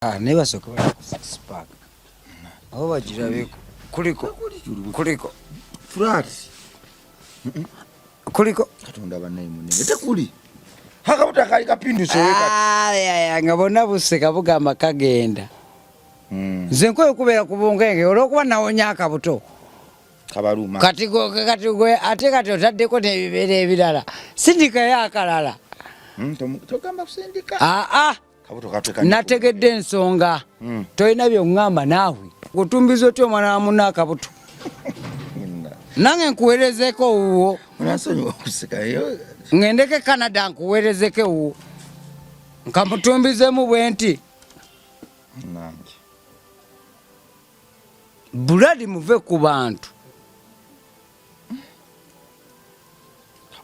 Never so spark. Oh, Jirabi, Kuliko. Flat. Kuliko. Katunda banaimu nete kuli. Hakabuta kali kapindu soweka. Ngabona buseka bugamba kagenda. Nze nkoyo kubeera kubungenge olwokuba nawonya akabuto. Kabaluma. Kati gwe ate kati otaddeko n'ebibeera ebirala. Sindika yakalala. Togamba kusindika. Nategedde ensonga. Toyina by'ongamba naawe. Gutumbiza otyo omwana wa munno akabuto. Nange nkuweerezeko wuwo. Munasonyiwa okuseka yo. Ngendeke Canada nkuweerezeke wuwo. Nkamutumbizemu bwe nti. Nange. Buladi muve ku bantu.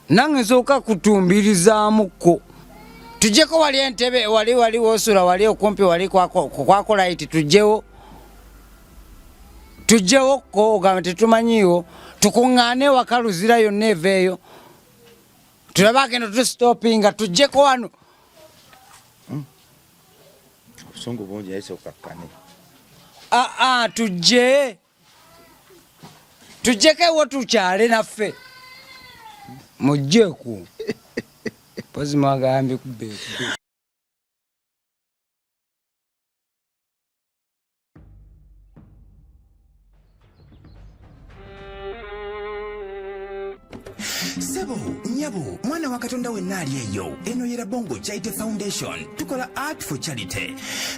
Nange nsooka kutumbirizaamuko. Tujjeko wali entebe wali wosula wali okumpi wali kwakola iti tujjewo ko ogamba tetumanyiwo tukuŋŋaane wakaluzira yonna eveeyo tulaba agenda tusitopinga tujjeko wano obusungu bungi yayise okukakkane tujjeko ewo tukyale naffe mujjeku pozi mwagambye kubbeeku Sebo, nyabo, mwana wa Katonda wenna ali eyo. Eno yera Bongo Charity Foundation. Tukola art for charity.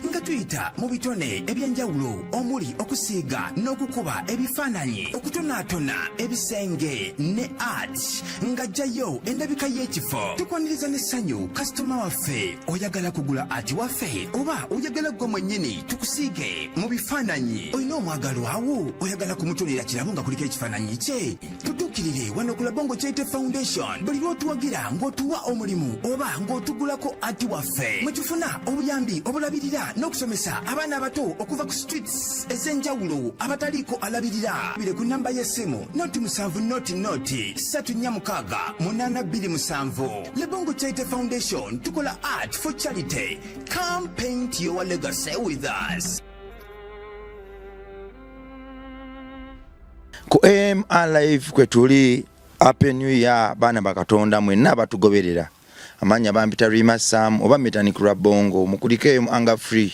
Nga tuyita mu bitone ebyenjawulo omuli okusiiga n'okukuba ebifaananyi, okutonaatona ebisenge ne art. Nga jjayo endabika y'ekifo. Tukwaniriza n'essanyu kasitoma waffe oyagala kugula art waffe oba oyagala gwe mwennyini tukusiige mu bifaananyi. Olina omwagalo awo oyagala kumutonera kirabo nga kuliko ekifaananyi kye. Tutuukirire wano ku Bongo Charity Foundation. Buli lw'otuwagira ng'otuwa omulimu oba ng'otugulako ati waffe mwe tufuna obuyambi obulabirira n'okusomesa abaana abato okuva ku streets ez'enjawulo abataliiko alabirira. Bire ku nnamba y'essimu noti 7 noti 346 827. Le Bongo Charity Foundation tukola art for charity. Come paint your legacy with us. Ku MLive kwe tuli Happy New Year bana bakatonda mwenna batugoberera amanya bampita Rima Sam oba Metani Club Bongo mukulikeyo mu Anger Free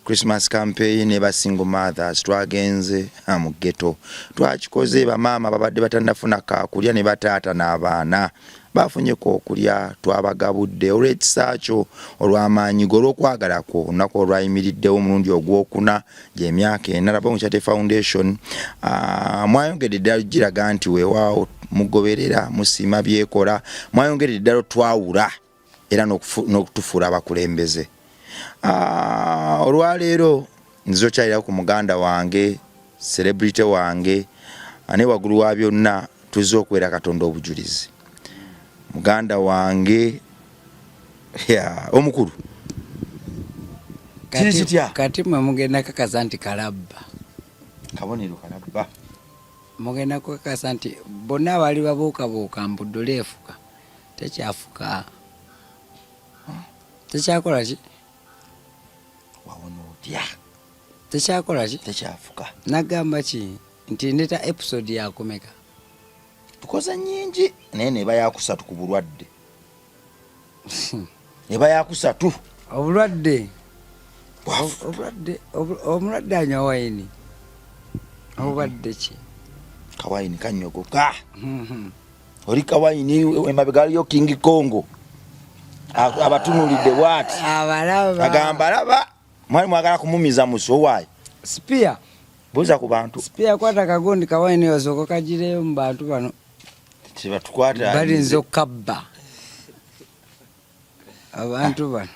Christmas campaign eba single mothers twagenze mu ghetto twakikoze ba mama babadde batandafuna ka kulya ne batata n'abaana bafunye ko kulya twabagabudde olw'ekisaacho olw'amaanyi golw'okwagalako nako olwayimiriddewo omulundi ogwokuna gy'emyaka ena Bongo Charity Foundation mwayongedde ddala giraga nti weewaawo mugoberera musima byekola mwayongedde ddala twawula era n'okutufuula abakulembeze olwaleero nzo kyalira ku muganda wange celebrity wange ane waggulu wa byonna tuzze okwera Katonda obujulizi muganda wange omukulu kati mwe mugenda kakasa nti kalabba kabonero kalabba mugenda kakasa nti bonna bali babuukabuuka mbuddole efuka tekyafuka tekyakola ki wawono otya tekyakola ki tekyafuka nagamba ki nti ndeta episode yakomeka tukoza nyingi naye neba yakusatu ku bulwadde neba yakusatu obulwadde omulwadde anywa wayini obulwadde ki kawayini kanyogoka oli kawayini emabegaliyo King Kongo abatunulidde bwati agamba laba mwali mwagala kumumiza muso wayi spia buza ku bantu spia kwata kagondi kawayini yozoko kajireyo mu bantu bano tibatukwata bali nzo kabba abantu bano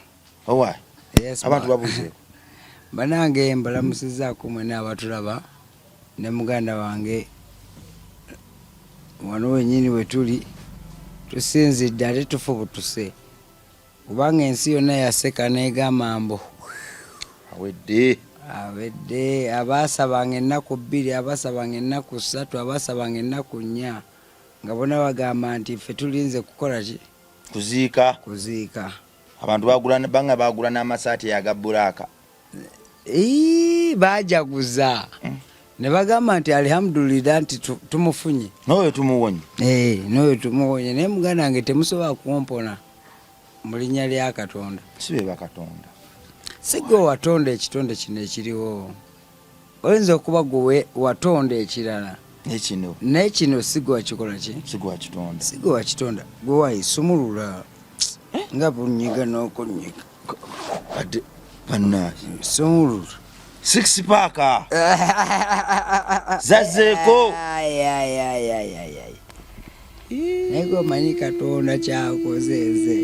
owayi yes abantu babuze banange mbalamusizaako mwene abatulaba ne muganda wange wano wenyini wetuli tusinzidde ate tufubutuse kubanga ensi yonna yaseka n'egamambo awedde abaasabanga ennaku 2 abaasabanga ennaku 3 abaasabanga ennaku 4 nga bona bagamba nti ffe tulinze kukola ki kuziika kuziika abantu bagula n'amasaati ya gabbulaaka bajaguza ne bagamba nti alhamdulillah nti tumufunye noyo tumuwonye noyo tumuwonye naye muganda wange temusobola kumpona mu linnya lya Katonda sibe bakatonda sigwe watonda ekitonde kino ekiriwo oyinza okuba gwe watonda ekirala naye kino sigwe wakikola ki sigwe wakitonda gwe wayisumulula nga bunyiga n'okunyiga ate banna sumulula 6 paaka zazeeko naye gwe omanyi Katonda kyakozeeze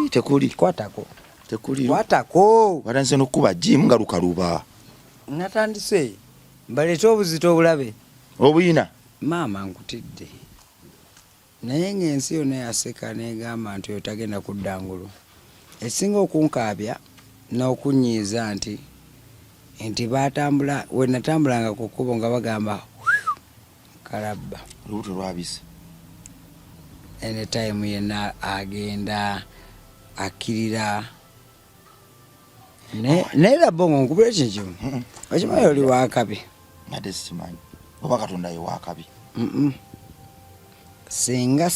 tekuli kwatako watanise n'okukuba jimu nga lukaluba natandise mbaleete obuzito obulabe obuyina maama nkutidde naye ng'ensi yonna yaseka negamba nti otagenda kudda ngulu esinga okunkaabya n'okunyiiza nti batambula we natambulanga ku kkubo nga bagamba kalabba olubuto lwabise anytime yenna agenda akirira naye labongo nkubira kinkimu okimanyi oli wakabi nadde sikimanyi oba Katonda ye wakabi singa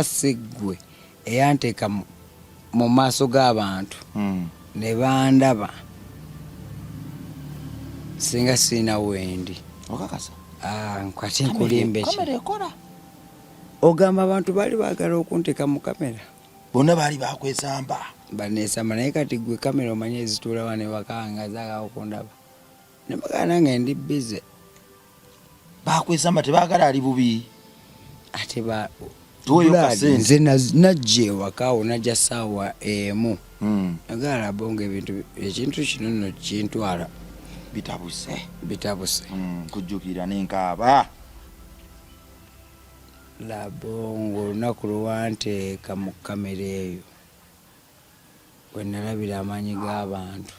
siggwe eyanteeka mu maaso g'abantu ne bandaba singa sirina wendi okakasa nkwate nkulimba eki ogamba abantu baali baagala okunteeka mu kamera bonna baali bakwesamba baneesamba naye kati gwe kamera omanyi ezituulawa ne bakanga zaagala okundaba ne bagala nange ndi bize bakwesamba tebaagala ali bubi ate nze najja ewakaawo najja ssaawa emu agala labonga ekintu kino nno kintwala bitabuse kujjukira n'enkaaba labonga olunaku lwanteeka mu kamera eyo we nalabira amaanyi g'abantu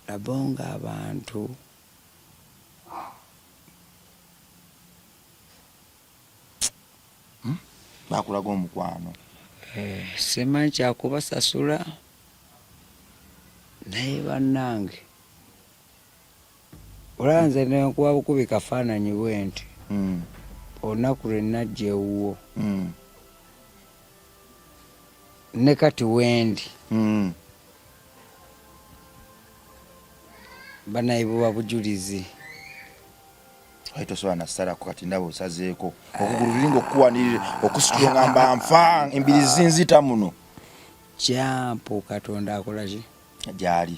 labonga abantu bakulaga omukwano simanyi kyakubasasula naye bannange olaba nze nenkuba bukubi kafaananyi bwe nti olunaku lwe najja ewuwo ne kati wendi banayibuwa bujulizi tosobola nasalako kati ndaba osazeeko okugulu lulinga okukuwanirire okusitula ngamba nfa embiri zinzita muno kyampu Katonda akolaki gyali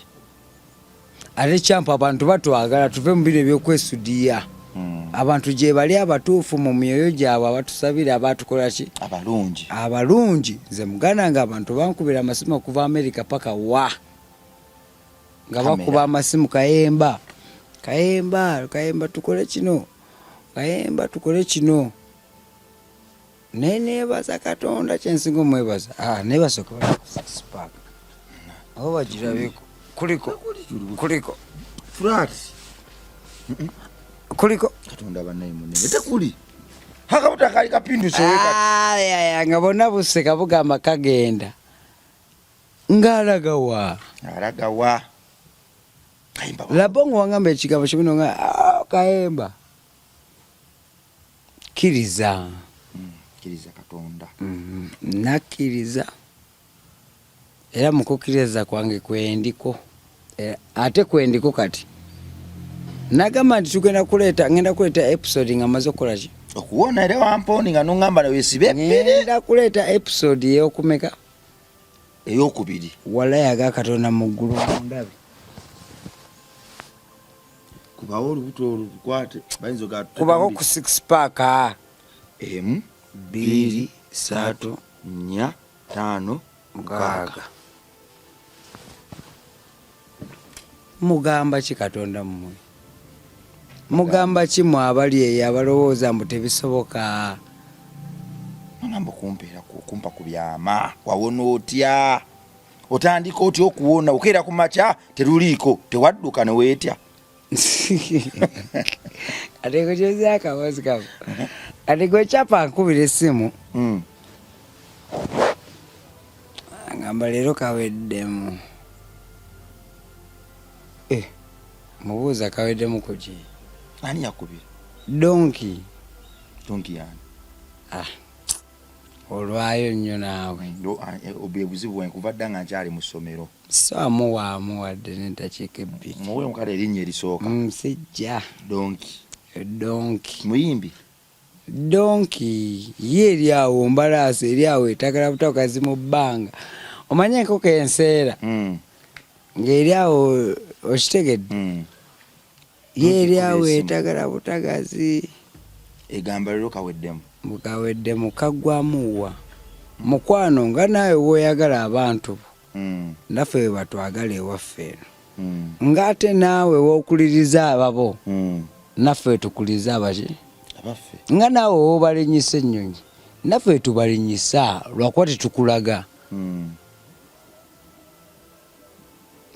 ate kyampu abantu batwagala tuve mu bino ebyokwesudiya abantu gye bali abatuufu mu myoyo gyabwe abatusabira abatukolaki abalungi nze muganda nga abantu bankubira amasimu okuva Amerika paka wa nga bakuba amasimu kayemba tukole kino tukole kino naye neebaza Katonda kyensinga omwebaza neebaza okuba six-pack abo bagirabeko kuliko Katonda bannaye munene tekuli hakabuta kali kapinduse nga bonna buseka bugamba kagenda ng'alagawa labongo wangamba ekigambo kimino nga kayemba kiriza Katonda nakkiriza era mukukkiriza kwange kwendiko ate kwendiko kati nagamba nti ngenda kuleeta episode nga maze okukolaki okuwona era wamponi nga nongamba nawesibe ngenda kuleeta episode eyokumeka eyokubiri walayaga Katonda mu ggulu mundabe kubawo olubuto olukwate bayinza kubako ku 6-pack 1 2 3 4 5 6 mugamba ki Katonda mmwe mugamba ki mwe abali eyo abalowooza mbu tebisoboka nagamba kumpa ku byama wawona otya otandika otya okuwona okeera ku makya teruliiko tewadduka ne weetya ate gokyozya akawozi kabo ate gwekyapa nkubira essimu ngamba leero kaweddemu. Mubuuza kaweddemu kuki? Ani yakubira? Donki. Donki yani. Olwayo nnyo naawe. Obuzibu wenkuva dda nga nkyali mu ssomero. Amuwaamu wadde n'eddakiika ebbiri. Muwe mukala erinnya erisooka. Musijja. Donki. Donki. Muyimbi? Donki ye eri awo mbalaasi eri awo etagala butakazi mu bbanga. Omanye enkoko enseera ng'eri awo okitegedde. Ye eri awo etagala butagazi. Egamba leero kaweddemu. Mukaweddemu kaggwamuwa. Mukwano nga naawe w'oyagala abantu naffe we batwagala ewaffe eno. Ng'ate naawe w'okuliriza ababo naffe tukuliza abaki? Abaffe. Nga naawe w'obalinyisa ennyonyi naffe tubalinyisa lwakuba tetukulaga.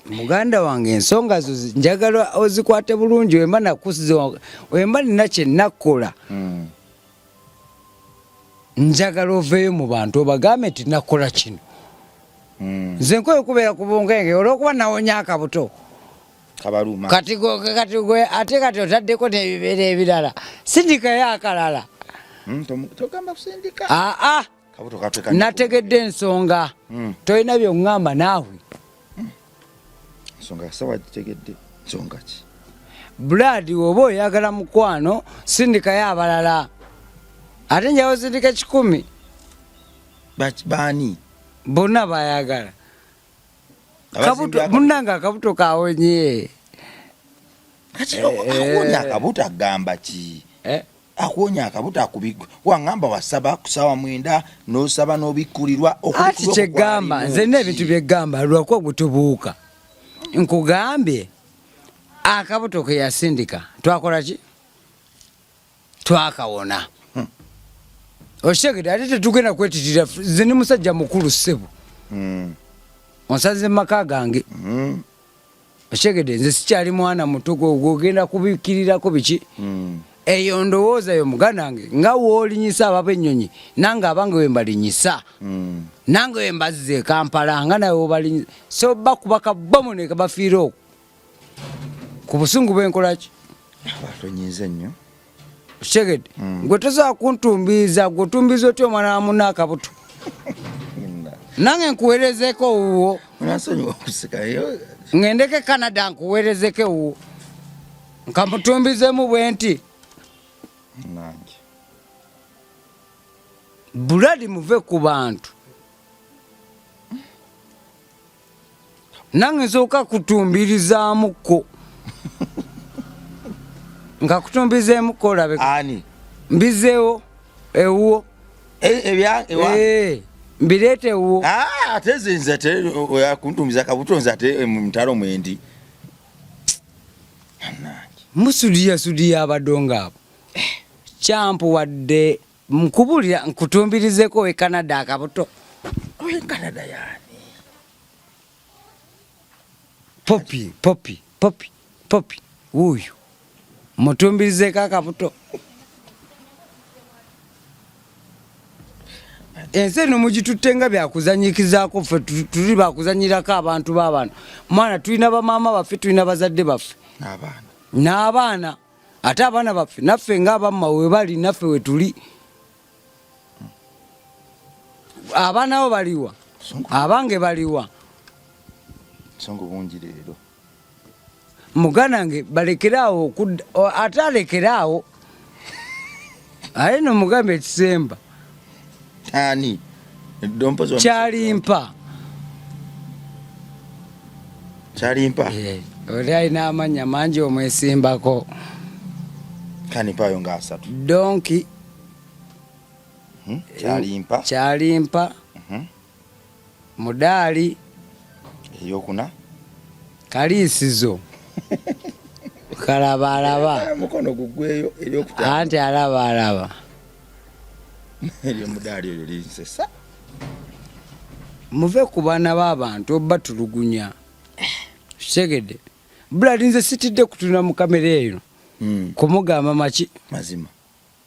Muganda wange ensonga zo njagala ozikwate bulungi wemba nakusiza wemba nina kye nakola. Njagala oveeyo mu bantu obagambe nti nakola kino. Nze nkwiye okubeera ku bungenge olw'okuba nawonya akabuto. Kabaluma. Kati gwe ate kati otaddeko n'ebibeera ebirala. Sindikayo akalala. Togamba kusindika. Kabuto katweka. Nategedde ensonga. Tolina by'oŋŋamba naawe. Nsonga sawa gitegedde. Nsonga ki? Brad oba oyagala mukwano sindikayo abalala. Ate njawo sindika 10. Bani? Bonna bayagala. Kabuto munanga akabuto kawonye. Kati akonya akabuto agamba ki? Akonya akabuto akubigwa. Wangamba wasaba kusawa mwenda n'osaba n'obikkulirwa okubikkulirwa. Ati kyegamba nze n'ebintu byegamba lwakuba gutubuuka. Nkugambye akabuto ke yasindika twakola ki? Twakawona. Oshegede ate tetugenda kwetitirira nze ni musajja mukulu ssebo. Onsaze maka gange. Oshegede nze sikyali mwana muto gwogenda kubikirirako biki? Eyo ndowooza yo muganda wange nga woolinyisa ababennyonyi nange abange we mbalinyisa. Nange we mbazze Kampala nga nawe obalinyisa. So bakubaka bomu ne kabafiira okwo. Ku busungu bw'enkola ki? Batonyize nnyo. Oshegede gwe tosobola kuntumbiiza gwetumbiiza otya omwana wa munno akabuto. Nange nkuweerezeko wuwo. Unasonyiwa okusikayo. Ngendeke Canada nkuweerezeko wuwo. Nkamutumbiizemu bwe nti. Nange. Buladi muve ku bantu. Nange nsooka kutumbirizaamuko. Nga kutumbizeemuko olabe. Ani? Mbizeewo ewuwo. Mbireete ewuwo. Ate nze oyakuntumbiza kabuto nze ate mu mutalo mwendi. Musudiya abadonga abo. Champu wadde mukubulira nkutumbirizeko e Canada akabuto. Oye Canada yani. Poppy. Uyu. Mutumbirizeko akabuto. Ense no mugitutenga byakuzanyikizaako ffe tuli bakuzanyirako abantu b'abantu. Mwana tulina bamaama baffe tulina bazadde baffe. N'abaana. Ate abaana baffe naffe ng'abamma we bali naffe we tuli. Abaana bo baliwa. Abange baliwa. Songo bungi leero. Muganda nge balekerawo ate alekerawo. Aye no mugambe ekisemba. Ani? Dompo zo. Kyalimpa. Oli alina amanya mangi omwesimbako. Kanipayo nga 3. Donki. Kyalimpa. Mudaali. Eyokuna. Kaliisizo. Kalaba. Mukono gugweyo eryokutano. Anti alaba. Eryo mudaali eryo linsesa. Muve ku baana b'abantu batulugunya. Segede. Buladi nze sitidde kutuna mu kamera eyo. Kumugamba maki? Mazima.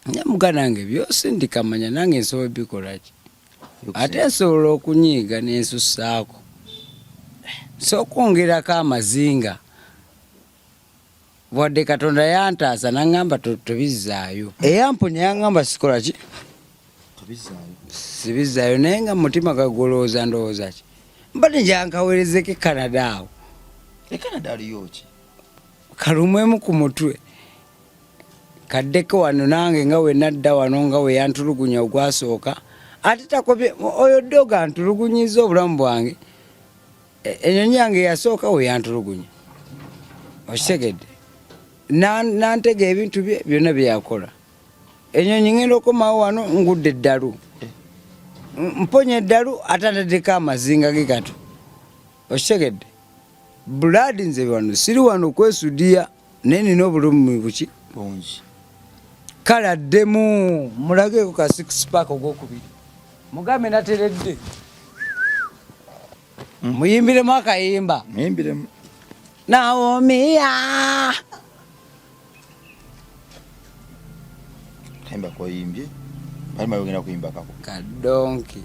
Nyamuganda nange byose ndikamanya nange nsobola bikola ki. ate nsobola okunyiiga n'ensussaako so kwongerako amazinga wadde Katonda yantaasa n'aŋŋamba tobizzaayo eyamponya yaŋŋamba sikola ki sibizzaayo naye nga mutima gagolooza ndowooza ki mbadde njankaweerezeko e Canada awo Canada aliyo ki kalumwemu ku mutwe kaddeko wano nange nga we nadda wano nga we yantulugunya ogwasooka ate takobye oyo ddoga antulugunyiza obulamu bwange ennyonyi yange yasooka we yantulugunya okitegedde nantega ebintu bye byonna byeyakola ennyonyi ngenda okomawo wano ngudde eddalu mponya eddalu atandaddeko amazinga ge gato okitegedde buladi nze wano siri wano kwesudiya naye nina obulumi buki bungi kale addemu mulageeko ka 6 pack ogwokubiri mugambe nateredde muyimbiremu akayimba muyimbiremu nawomiya kayimba koyimbye bali mayogenda kuyimba kako kadonki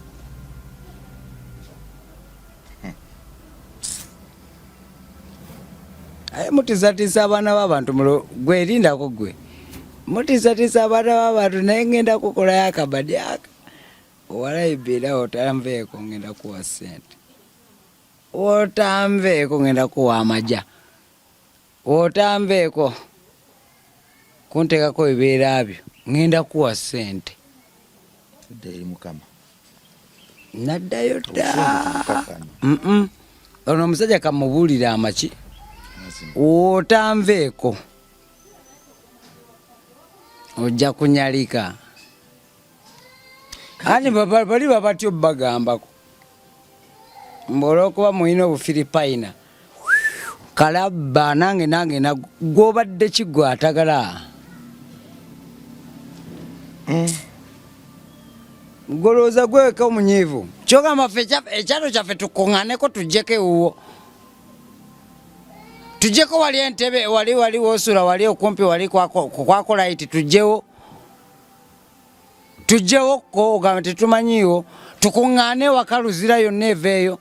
aye mutiisatiisa abaana b'abantu gwerindako gwe mutiisatiisa abaana b'abantu naye ngenda kukolayo akabadi aka owalayibeera otanveeko ngenda kuwa sente otanveeko ngenda kuwa amaja otanveeko kunteekako ebibeera byo ngenda kuwa sente eri mukama naddayo dda ono omusajja kamubuulira amaki otanveeko ojja kunyalika ani bali babatyo bagambako olwokuba mulina obufiripayina kalabba nange gwobadde kiggwe atagala golooza gweweka omunyiivu kyogamba ffe ekyalo kyaffe tukuŋŋaneko tujjeko ewuwo tujjeko wali entebe wali wosula wali okumpi wali kwakolaiti tujjewo ko ogambe tetumanyiiwo tukuŋŋaane waka luzira yonna eveeyo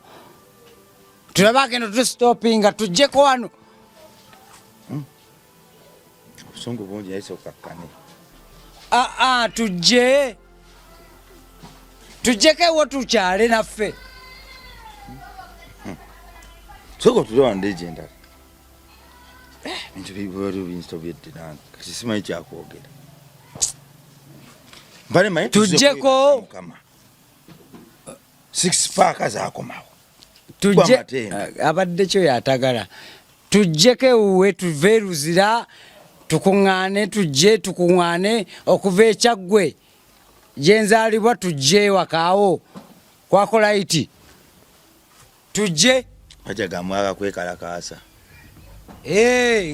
tulaba agenda tusitopinga tujjeko wano obusungu bungi naye sokakkane tujjeko ewo tukyale naffe soka otulewandege endala bintu binsobedde nange kati simanyi kyakwogera tujjeko 6 paaka zakomawo abadde kyo yatagala tujjeko ewuwe tuve luzira tukuŋŋaane tukuŋŋaane okuva ekyaggwe gyenzaalibwa tujje wakaawo kwakolaiti tujje ajagamwaga kwekalakaasa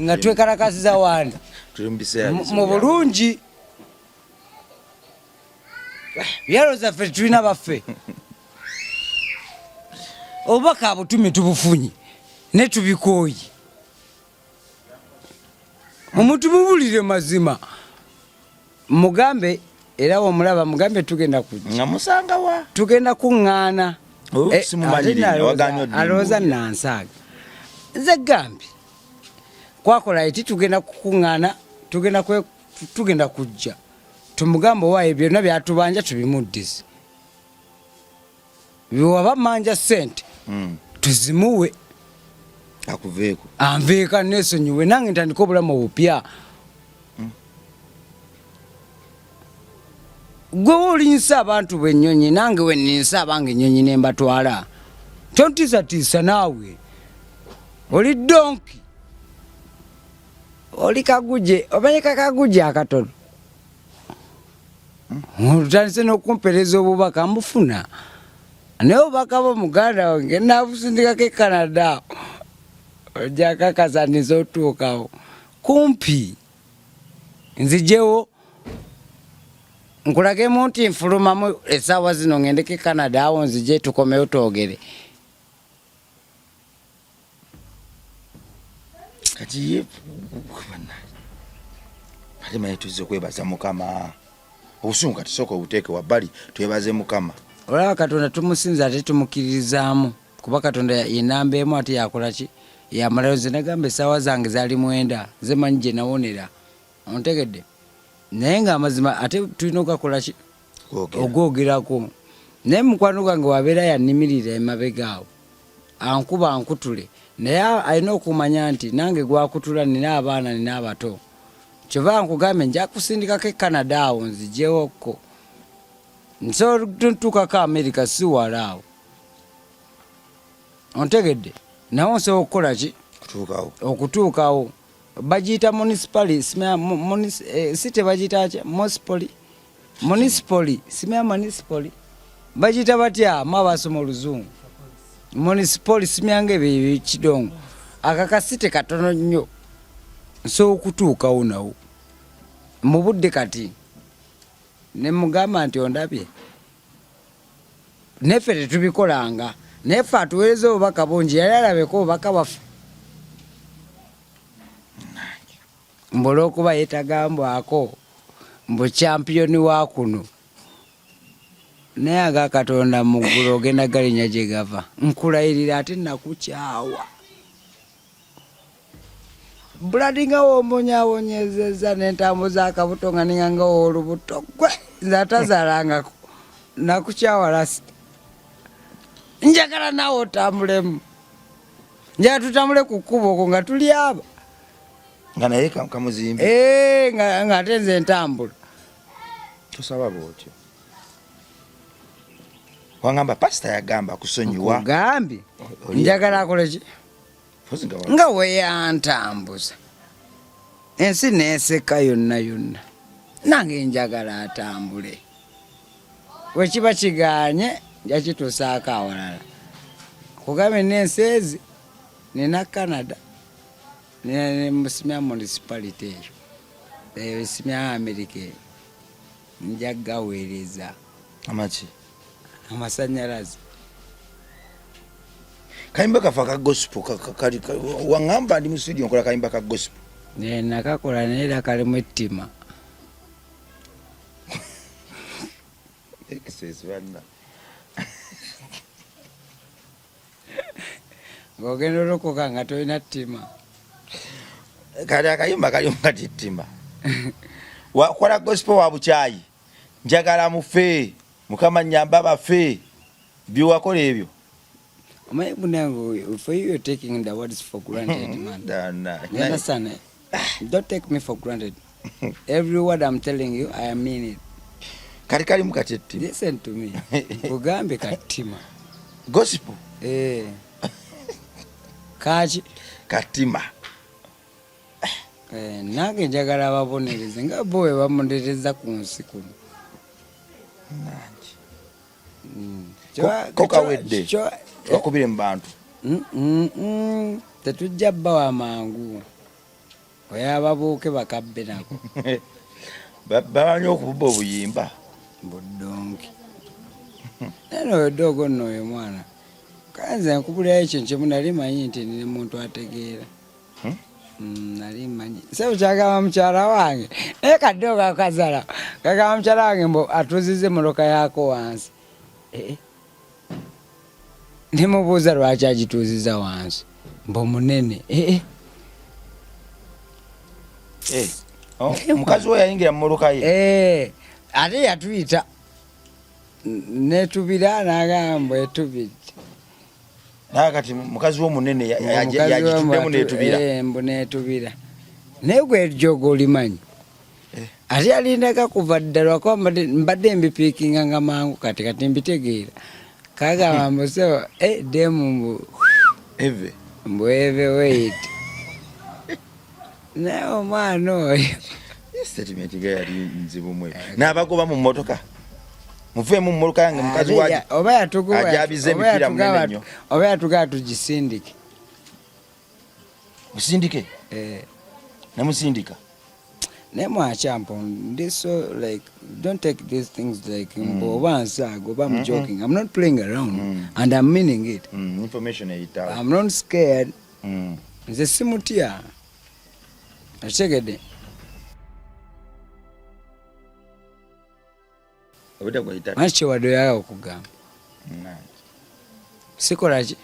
nga twekalakasiza wani mu bulungi byalo zaffe tulina baffe obubaka butumi tubufunyi ne tubikooyi omuntu mubulire mazima mugambe era omulaba mugambe tugenda kujja nga musanga wa tugenda kuŋŋaana alowooza nansaaga nze gambi kwakola eti tugenda kukuŋŋaana tugenda kujja tumugambe owaayo byonna byatubanja tubimuddize byewaba manja sente tuzimuwe akuveeko anveeka nesonyiwe nange ntandika obulamu obupya gwe wolinsa abantu b'ennyonyi nange weninsa abange ennyonyi nembatwala tontiisatiisa naawe oli donki oli kaguje omanyika kaguje akatono tutandise n'okumpereza obubaka mbufuna naye obubaka bw'omuganda wange nabusindikako e Canada ojja kakasaniza otuukawo kumpi nzijewo nkulagemu nti nfulumamu essaawa zino ngendeko e Canada awo nzije tukomewo twogere kati ye ate manyi tuzze okwebaza mukama obusungu kati sooka obuteeke wabbali twebaze mukama olaba Katonda tumusinza ate tumukiririzaamu kuba Katonda yenamba emu ate yakola ki yamalayo. Nze nagamba essaawa zange zaali 9 zemanyi gye nawonera ontegedde naye ng'amazima ate tulina okugakola ki ogwogerako. Naye mukwano gwange wabeera yannimirira emabegaawo ankuba ankutule naye alina okumanya nti nange gwakutula nina abaana nina abato kyova nkugambye nja kusindikako Canada awo nzijewokko nso ntuukako America si walaawo ontegedde nawo nsobola okukola ki okutuukawo. Bagiyita municipali si tebagiyita municipali simya municipali bagiyita batya mabasoma oluzungu municipali simyange ebyo kidongo akakasite katono nnyo nsobola okutuukawo nawo mu budde kati ne mugamba nti ondabye neffe tetubikolanga naye ffe atuweereza obubaka bungi yali alabeko obubaka bwaffe mbu olw'okuba yetagambwako mbu champiyoni wa kuno naye aga Katonda mu ggulu ogenda galinnya gye gava nkulayirira ate nakukyawa buladi nga wombonyawonyezeza n'entambuza akabuto nga ninganga olubuto gwe nze atazaalangako nakukyawa lasita njagala naawe otambulemu njagala tutambule ku kkubo okwo nga tuli aba nga naye kamuzimbi nga ate nze ntambula tosaba bwotyo wangamba pasita yagamba kusonyiwa gambi njagala akole ki nga weyantambuza ensi neseka yonna yonna nange njagala atambule wekiba kiganye njakituusaako awalala kugambe n'ensi ezi nina Canada nemusimya municipality eyo esimya America eyo nja gaweereza amaki amasanyalaze kayimba kafa ka gospel wangamba ndi mu studio nkola kayimba ka gospel nakakola naye era kalimu ettima ng'ogenda olokoka nga tolina ttima kali akayimba kalimu kati ttima wakola gospel wa bukyayi njagala mufe Mukama nyamba baffe biwakola ebyo. For you, you're taking the words for granted, man. You understand? Don't take me for granted. Every word I'm telling you, I mean it. Kali mukateti. Listen to me. Kugambe katima. Gospel. Kaji. Katima. Nange njagala babonereze nga bowe bamondereza ku nsi kuno. Koka wedde. Okubire mbantu. Tetujja bawa mangu. Oyababuuke bakabbe nako. Babanyo okububa obuyimba. Budongi. Neno dogo nno mwana. Kanze nkubulira ekyo nkyemu nali manyi nti ni muntu ategeera. Nali manyi. Sebo kyagamba mukyala wange. Kaddogo akazala. Kagamba mukyala wange mbo atuzize muloka yako wansi. Nimubuuza lwaki agituuziza wansi. Mbo munene. Mukazi we yayingira mu muluka ye. Ate yatuyita. Netubira n'agamba etubidde. Nakati mukazi wo munene yagituddemu netubira. Mbo netubira. Naye gwe jogo olimanyi. Ate alindaka kuva ddala kwa mbadde mbipiikinga nga mangu kati mbitegeera. Kagamba mbusewo demu mbu eve mbweve wait. Naye omwana oyo statement ga yali nzibu mwe n'abagoba mu mmotoka muveemu mu mmotoka yange mukazi waje oba yatugoba ajabize emipira munene nnyo oba yatugaa tugisindike musindike namusindika naye mwakyampo this so like don't take these things like oba nsago oba I'm joking. I'm not playing around and I'm meaning it. Information eyitawo. I'm not scared. Nze simutya. Achegede. Obita kwa ita. Machi wadoya okugamba. sikola ki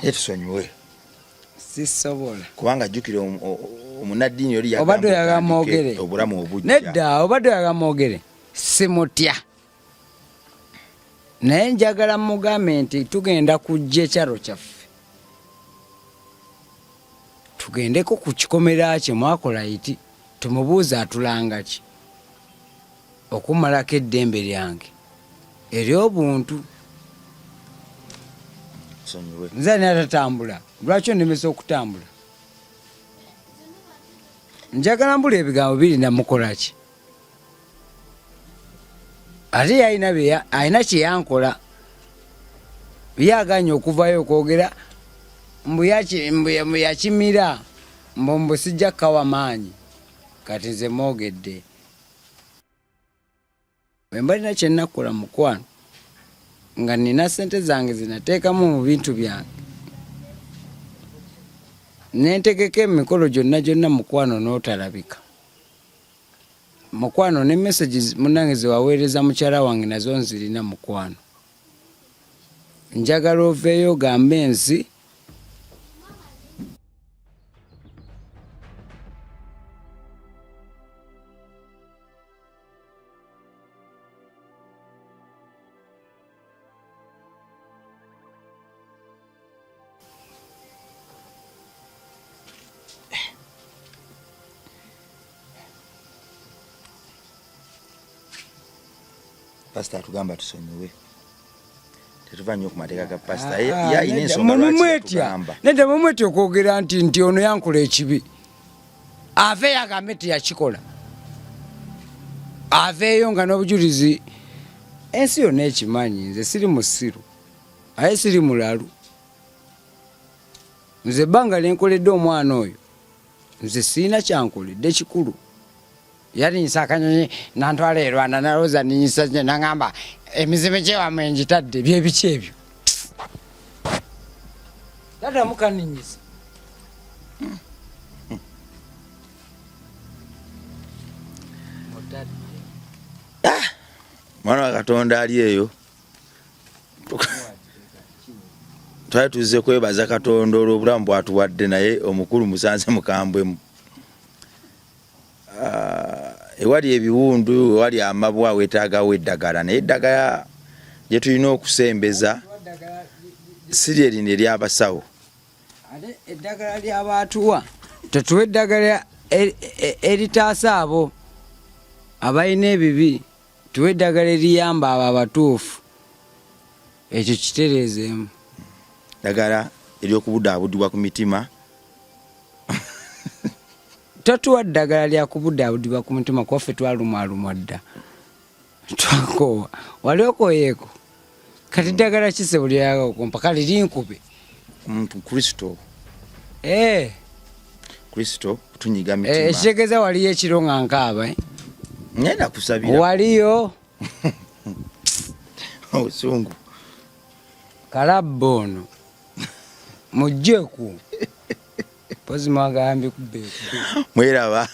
etusonyiwe sisobola kubanga jukira omunaddiini yoli obadde oyagala mwogere obulamu obujja nedda obadde oyagala mwogere simutya naye njagala mugambe nti tugenda kujja ekyalo kyaffe tugendeko ku kikomera kye mwakola iti tumubuuza atulanga ki okumalako eddembe lyange ery'obuntu nze ani atatambula lwaki ondemesa okutambula njagala mbula ebigambo biri namukola ki ate alina kyeyankola byaganya okuvayo okwogera mbu yakimira mbu sijja kkawa maanyi kati nze mwogedde bwe mbalina kyennakola mukwano nga nina sente zange zinateekamu mu bintu byange nentegeka emikolo gyonna mukwano n'otalabika mukwano ne messages munange zewaweereza mukyala wange nazo nzirina mukwano njagala oveeyo gambe ensi pastor atugamba tusonyiwe tetuva nnyo ku mateeka ga pastor yayina ensonga lwaki nedda mumwetya okwogera nti ono yankola ekibi aveeyo agambe teyakikola aveeyo nga n'obujulizi ensi yonna ekimanyi nze siri musiru aye siri mulalu nze ebbanga lyenkoledde omwana oyo nze sirina kyankoledde kikulu yalinyisa akanyonyi nantwala e Rwanda nalowooza ninyisa nangamba emizimu gyewamwe njitadde byebiki ebyo taddamu kaninyisa mwana wa Katonda ali eyo twali tuzze kwebaza Katonda olw'obulamu bwatuwadde naye omukulu musanze mukambwemu ewali ebiwundu ewali amabwa weetaagawo eddagala naye eddagala gye tulina okusembeza si lye lino ery'abasawo ate eddagala ly'abaatuwa tetuwa eddagala eritaasa abo abalina ebibi tuwa eddagala eriyamba abo abatuufu ekyo kitereezeemu ddagala ery'okubudaabudibwa ku mitima tatuwa ddagala lyakubudaabudibwa ku mutima kwaffe twalumwalumwa dda twakoowa wali okooyeeko kati ddagala kise buli yaga okumpa kale linkube Kristo Kristo tunyiga mitima ekitegeeza waliyo ekiro nga nkaaba ngenda kusabira waliyo osungu kalabba ono mujjeku pozi mwagambye kubbe mweraba